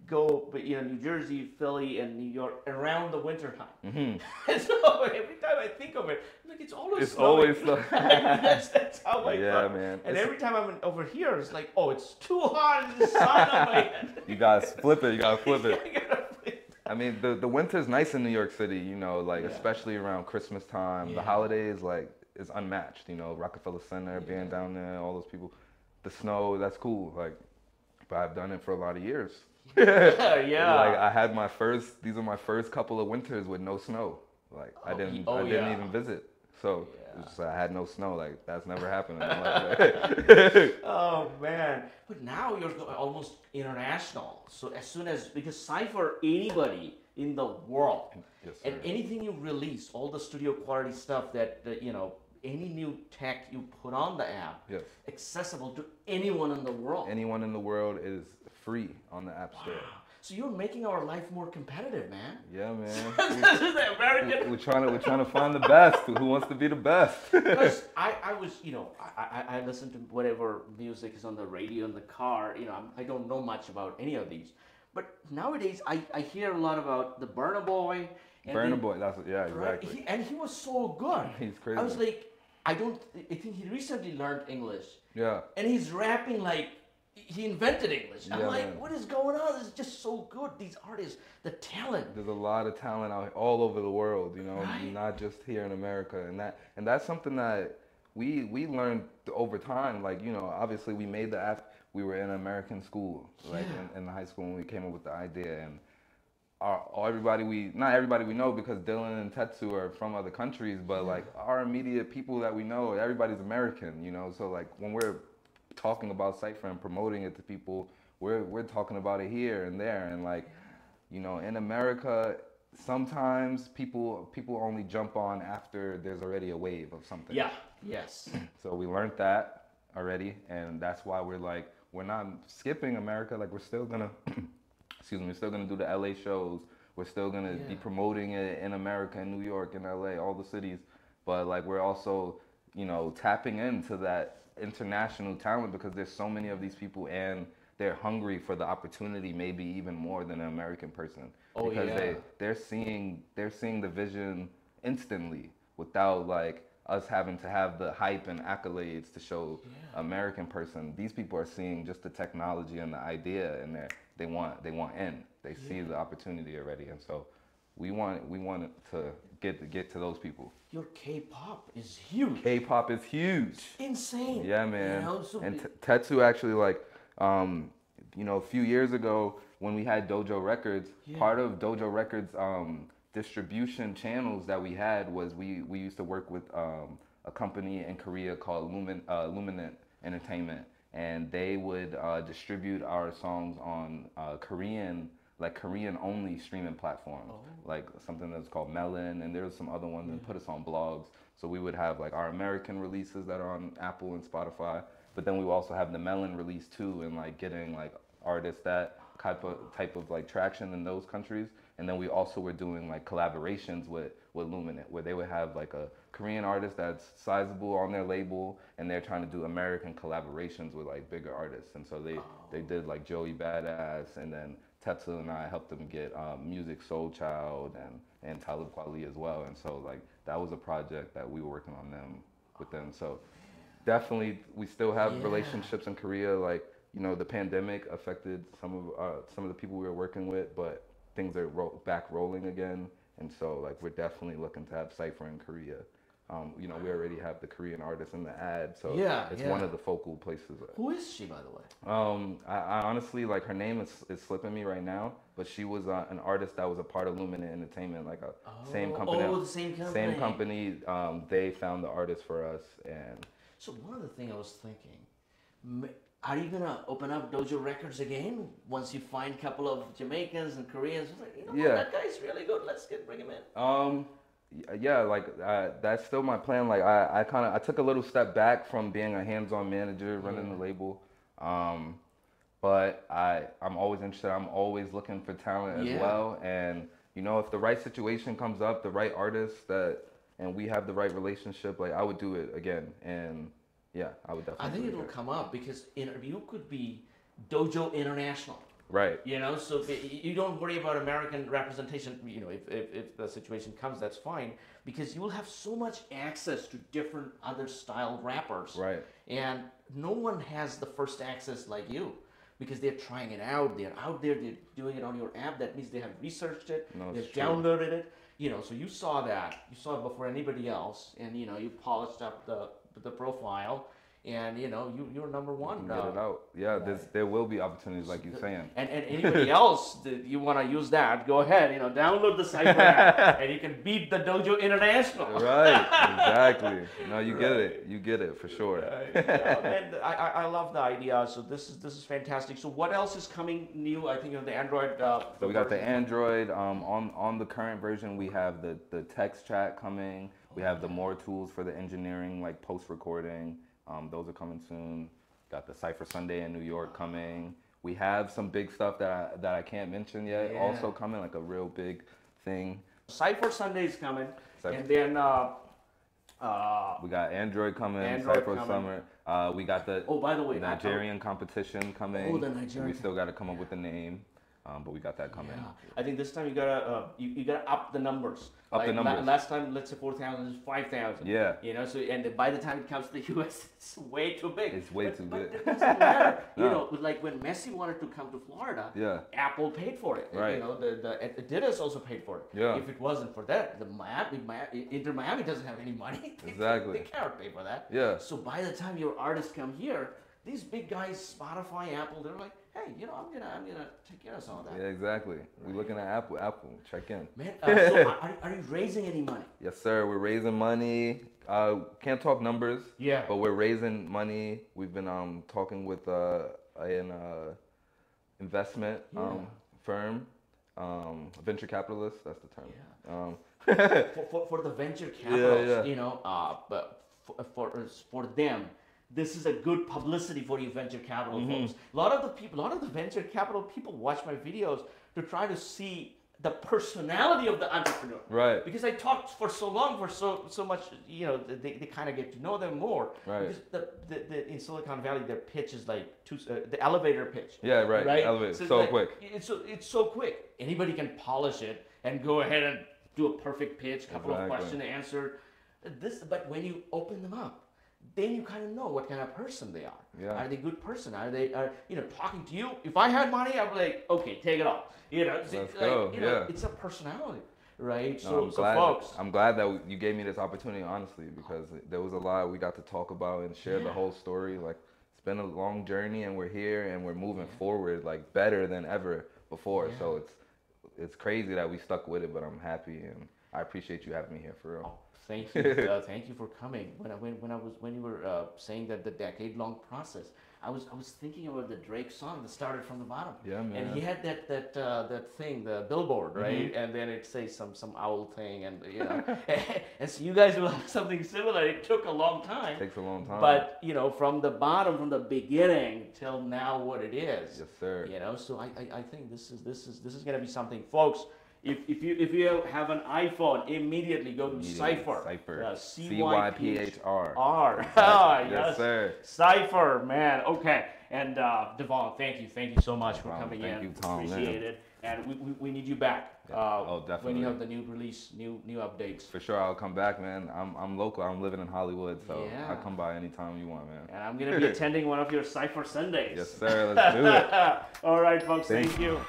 go, New Jersey, Philly, and New York around the winter time. Mm-hmm. And so every time I think of it, I'm like, it's always snowing. That's how I thought. Man. And every time I'm over here, it's like, oh, it's too hot in the sun on my head. You guys flip it. You gotta flip it. I mean, the winter's nice in New York City, you know, like especially around Christmas time. Yeah. The holidays, like, is unmatched, you know, Rockefeller Center, being down there, all those people. The snow, that's cool. Like, but I've done it for a lot of years. Yeah. Like I had these are my first couple of winters with no snow. Like I didn't even visit. So it's just, I had no snow. Like that's never happened in my life. Oh man. But now you're almost international. So as soon as, because Cypher, anybody in the world, and anything you release, all the studio quality stuff that any new tech you put on the app, accessible to anyone in the world. Anyone in the world is free on the App Store. So you're making our life more competitive, man. Yeah, man. This is the American. We're trying to find the best. Who wants to be the best? Because I was, I listen to whatever music is on the radio in the car. I don't know much about any of these, but nowadays I hear a lot about the Burna Boy. Burna Boy, exactly. Right? He was so good. He's crazy. I was like, I think he recently learned English. Yeah. And he's rapping like he invented English. I'm like, man. What is going on? This is just so good. These artists, the talent. There's a lot of talent out all over the world, Right. not just here in America. And that's something that we learned over time. Like, obviously we made the app. We were in American school, like in high school when we came up with the idea. And not everybody we know, because Dylan and Tetsu are from other countries, but like our immediate people that we know, everybody's American, So like when we're talking about Cypher and promoting it to people, we're talking about it here and there, and like, in America, sometimes people only jump on after there's already a wave of something. Yeah. Yes. So we learned that already, and that's why we're not skipping America. Like we're still gonna. We're still gonna do the LA shows. We're still gonna be promoting it in America, in New York, in LA, all the cities. But like we're also, tapping into that international talent, because there's so many of these people and they're hungry for the opportunity, maybe even more than an American person. Oh, because they're seeing the vision instantly without like us having to have the hype and accolades to show American person. These people are seeing just the technology and the idea, and they want in. They see the opportunity already, and so we want to get to those people. Your K-pop is huge. K-pop is huge. Insane. Yeah, man. And Tetsu actually, like, a few years ago when we had Dojo Records, part of Dojo Records distribution channels that we had was we used to work with a company in Korea called Luminant Entertainment, and they would distribute our songs on Korean only streaming platforms, like something that's called Melon, and there's some other ones, and put us on blogs. So we would have like our American releases that are on Apple and Spotify, but then we would also have the Melon release too, and like getting like artists that type of like traction in those countries. And then we also were doing like collaborations with Luminant, where they would have like a Korean artist that's sizable on their label, and they're trying to do American collaborations with like bigger artists. And so they did like Joey Badass, and then Tetsu and I helped them get Music Soul Child and Talib Kweli as well. And so like that was a project that we were working on with them. So definitely we still have relationships in Korea. Like, the pandemic affected some of the people we were working with, but things are back rolling again, and so like we're definitely looking to have Cypher in Korea. We already have the Korean artist in the ad, so it's one of the focal places. Who is she, by the way? I honestly, like, her name is slipping me right now, but she was an artist that was a part of Luminant Entertainment, like same company. Oh, the same company. Same company. They found the artist for us, and so one of the things I was thinking, are you gonna open up Dojo Records again once you find a couple of Jamaicans and Koreans? Like, you know what, that guy's really good. Let's bring him in. Yeah, like that's still my plan. Like I took a little step back from being a hands-on manager running the label, but I'm always interested. I'm always looking for talent as well. And you know, if the right situation comes up, the right artist and we have the right relationship, like I would do it again. And yeah, I would definitely. I think it will come up because you could be Dojo International. Right. You know, so you don't worry about American representation. You know, if the situation comes, that's fine, because you will have so much access to different other style rappers. Right. And no one has the first access like you, because they're trying it out. They're out there. They're doing it on your app. That means they have researched it. They've downloaded it. You know, so you saw that. You saw it before anybody else, and you know, you polished up the profile. And you know, you're number one. Get it out. Yeah, there will be opportunities like you're saying. And anybody else that you want to use that, go ahead. You know, download the Cypher app, and you can beat the Dojo International. Right. Exactly. No, you get it. You get it for sure. And I love the idea. So this is fantastic. So what else is coming new? I think on the Android. So we got the Android. On the current version, we have the text chat coming. We have the more tools for the engineering, like post recording. Those are coming soon. Got the Cypher Sunday in New York coming. We have some big stuff that I can't mention yet. Also coming, like a real big thing. Cypher Sunday is coming, and then we got Android coming. Cypher Summer. We got the by the way, Nigerian competition coming. Oh, the Nigerian. We still got to come up with a name. But we got that coming. Yeah. I think this time you gotta you gotta up the numbers. Up the numbers. Last time, let's say 4,000 is 5,000. Yeah. You know, so and by the time it comes to the U.S., it's way too big. It's way too big. It doesn't matter. You know, like when Messi wanted to come to Florida, Apple paid for it. Right. You know, the Adidas also paid for it. Yeah. If it wasn't for that, Inter Miami doesn't have any money. Exactly. They cannot pay for that. Yeah. So by the time your artists come here, these big guys, Spotify, Apple, they're like, hey, you know, I'm gonna take care of some of that. Yeah, exactly. We're looking at Apple. Check in. Man, so are you raising any money? Yes, sir. We're raising money. Can't talk numbers. Yeah. But we're raising money. We've been talking with an investment firm, venture capitalist. That's the term. Yeah. For the venture capitalists, you know, but for them. This is a good publicity for you venture capital folks. A lot of the venture capital people watch my videos to try to see the personality of the entrepreneur. Right. Because I talked for so long, for so much, you know, they kind of get to know them more. Right. Because the in Silicon Valley, their pitch is like the elevator pitch. Yeah, right. Elevator. So quick. It's so quick. Anybody can polish it and go ahead and do a perfect pitch, couple of questions answered. But when you open them up, then you kind of know what kind of person they are. Yeah. Are they a good person? Are they, you know, talking to you? If I had money, I'd be like, okay, take it off. You know, let's go. You know, it's a personality, right? No, folks. I'm glad that you gave me this opportunity, honestly, because there was a lot we got to talk about and share the whole story. Like, it's been a long journey, and we're here, and we're moving forward, like, better than ever before. Yeah. So it's crazy that we stuck with it, but I'm happy, and I appreciate you having me here, for real. Oh. Thank you. Thank you for coming. When you were saying that the decade-long process, I was thinking about the Drake song that started from the bottom. Yeah, man. And he had that thing, the billboard, right? And then it says some owl thing, and you know, and so you guys will have something similar. It took a long time. It takes a long time. But you know, from the bottom, from the beginning till now, what it is. Yes, sir. You know, so I think this is gonna be something, folks. If you have an iPhone, immediately go to Cypher. Cypher. Cyphr. Yes, sir. Cypher, man. Okay. And Devaughn, thank you so much for coming in. Thank you, Tom. Appreciate it. And we need you back. Definitely. When you have the new release, new updates. For sure, I'll come back, man. I'm local. I'm living in Hollywood, so I'll come by anytime you want, man. And I'm gonna be attending one of your Cypher Sundays. Yes, sir. Let's do it. All right, folks. Thank you.